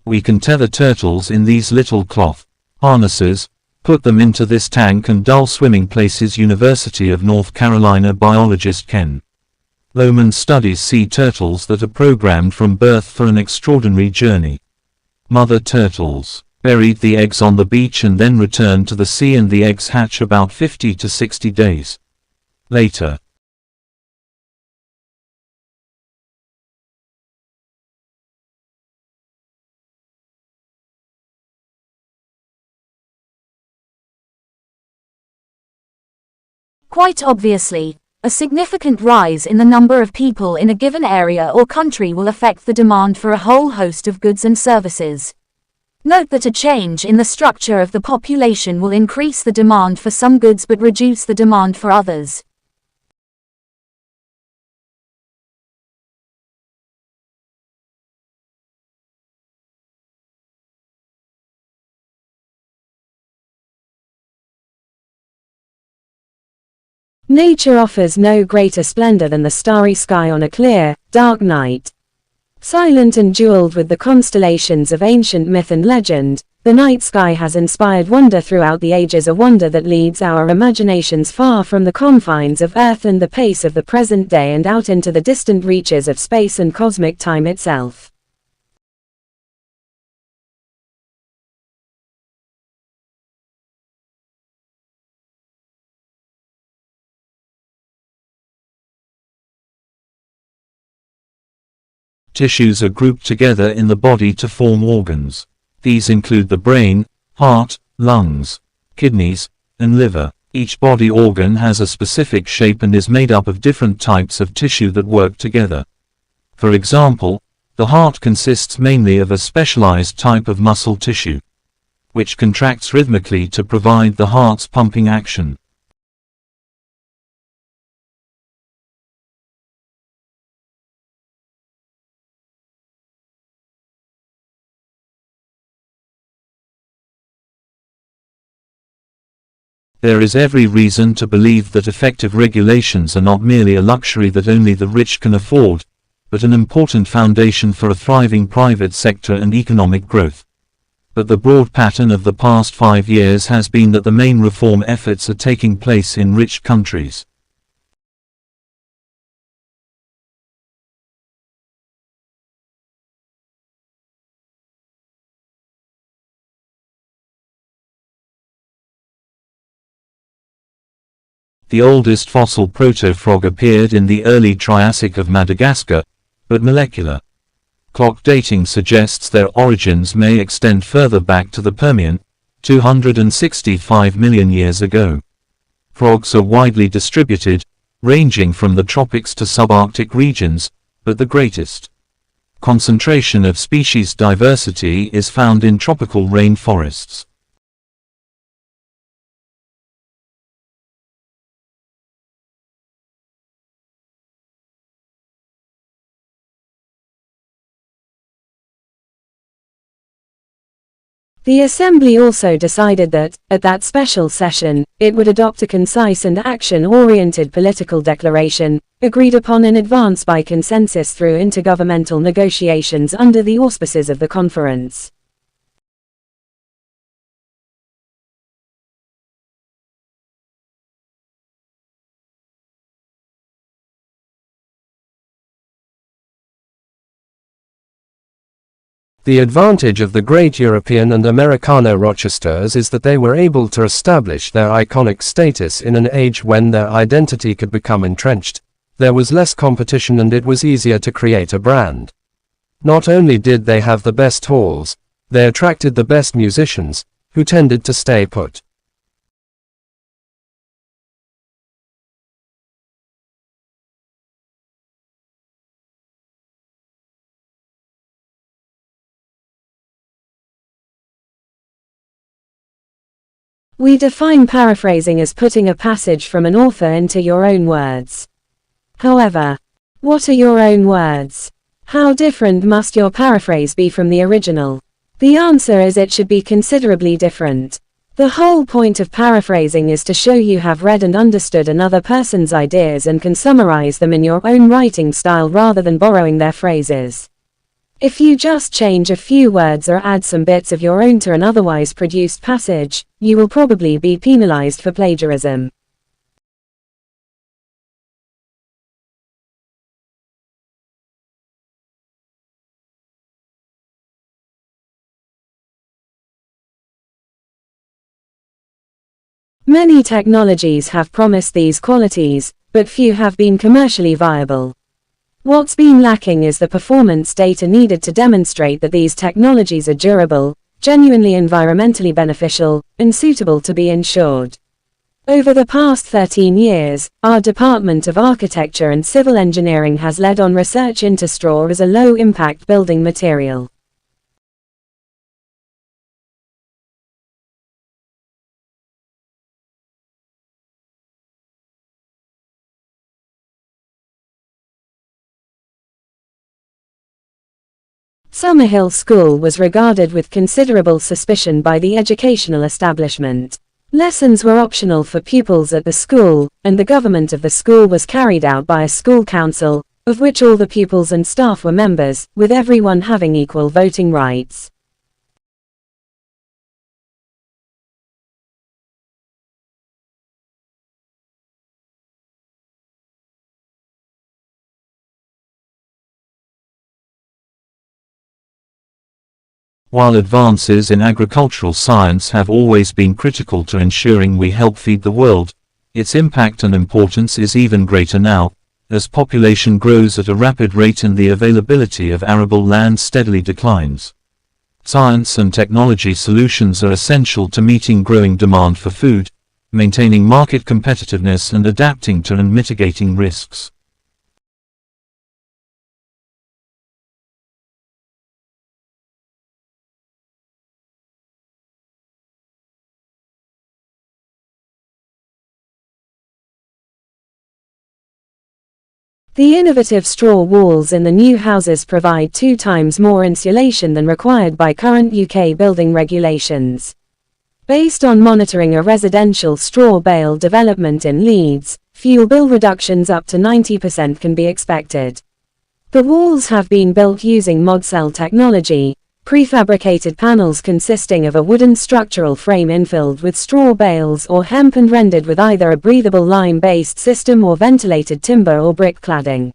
We can tether turtles in these little cloth harnesses, put them into this tank and dull swimming places. University of North Carolina biologist Ken Lohman studies sea turtles that are programmed from birth for an extraordinary journey. Mother turtles buried the eggs on the beach and then returned to the sea, and the eggs hatch about 50 to 60 days later. Quite obviously, a significant rise in the number of people in a given area or country will affect the demand for a whole host of goods and services. Note that a change in the structure of the population will increase the demand for some goods but reduce the demand for others. Nature offers no greater splendor than the starry sky on a clear, dark night. Silent and jeweled with the constellations of ancient myth and legend, the night sky has inspired wonder throughout the ages, a wonder that leads our imaginations far from the confines of Earth and the pace of the present day and out into the distant reaches of space and cosmic time itself. Tissues are grouped together in the body to form organs. These include the brain, heart, lungs, kidneys, and liver. Each body organ has a specific shape and is made up of different types of tissue that work together. For example, the heart consists mainly of a specialized type of muscle tissue, which contracts rhythmically to provide the heart's pumping action. There is every reason to believe that effective regulations are not merely a luxury that only the rich can afford, but an important foundation for a thriving private sector and economic growth. But the broad pattern of the past 5 years has been that the main reform efforts are taking place in rich countries. The oldest fossil protofrog appeared in the early Triassic of Madagascar, but molecular clock dating suggests their origins may extend further back to the Permian, 265 million years ago. Frogs are widely distributed, ranging from the tropics to subarctic regions, but the greatest concentration of species diversity is found in tropical rainforests. The Assembly also decided that, at that special session, it would adopt a concise and action-oriented political declaration, agreed upon in advance by consensus through intergovernmental negotiations under the auspices of the conference. The advantage of the great European and Americano Rochesters is that they were able to establish their iconic status in an age when their identity could become entrenched. There was less competition and it was easier to create a brand. Not only did they have the best halls, they attracted the best musicians, who tended to stay put. We define paraphrasing as putting a passage from an author into your own words. However, what are your own words? How different must your paraphrase be from the original? The answer is it should be considerably different. The whole point of paraphrasing is to show you have read and understood another person's ideas and can summarize them in your own writing style rather than borrowing their phrases. If you just change a few words or add some bits of your own to an otherwise produced passage, you will probably be penalized for plagiarism. Many technologies have promised these qualities, but few have been commercially viable. What's been lacking is the performance data needed to demonstrate that these technologies are durable, genuinely environmentally beneficial, and suitable to be insured. Over the past 13 years, our Department of Architecture and Civil Engineering has led on research into straw as a low-impact building material. Summerhill School was regarded with considerable suspicion by the educational establishment. Lessons were optional for pupils at the school, and the government of the school was carried out by a school council, of which all the pupils and staff were members, with everyone having equal voting rights. While advances in agricultural science have always been critical to ensuring we help feed the world, its impact and importance is even greater now, as population grows at a rapid rate and the availability of arable land steadily declines. Science and technology solutions are essential to meeting growing demand for food, maintaining market competitiveness and adapting to and mitigating risks. The innovative straw walls in the new houses provide 2 times more insulation than required by current UK building regulations. Based on monitoring a residential straw bale development in Leeds, fuel bill reductions up to 90% can be expected. The walls have been built using mod-cell technology, prefabricated panels consisting of a wooden structural frame infilled with straw bales or hemp and rendered with either a breathable lime-based system or ventilated timber or brick cladding.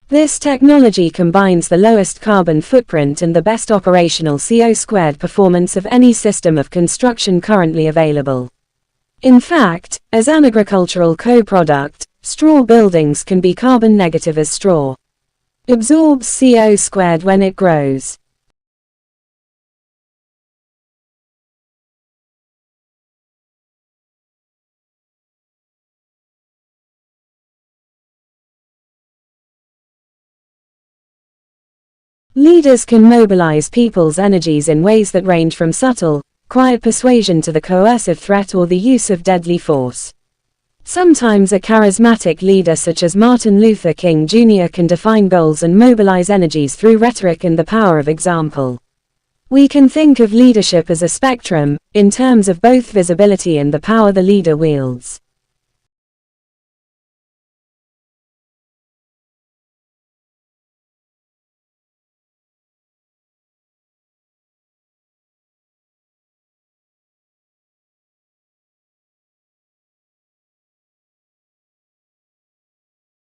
This technology combines the lowest carbon footprint and the best operational CO2 performance of any system of construction currently available. In fact, as an agricultural co-product, straw buildings can be carbon negative as straw absorbs CO2 when it grows. Leaders can mobilize people's energies in ways that range from subtle, quiet persuasion to the coercive threat or the use of deadly force. Sometimes a charismatic leader such as Martin Luther King Jr. can define goals and mobilize energies through rhetoric and the power of example. We can think of leadership as a spectrum, in terms of both visibility and the power the leader wields.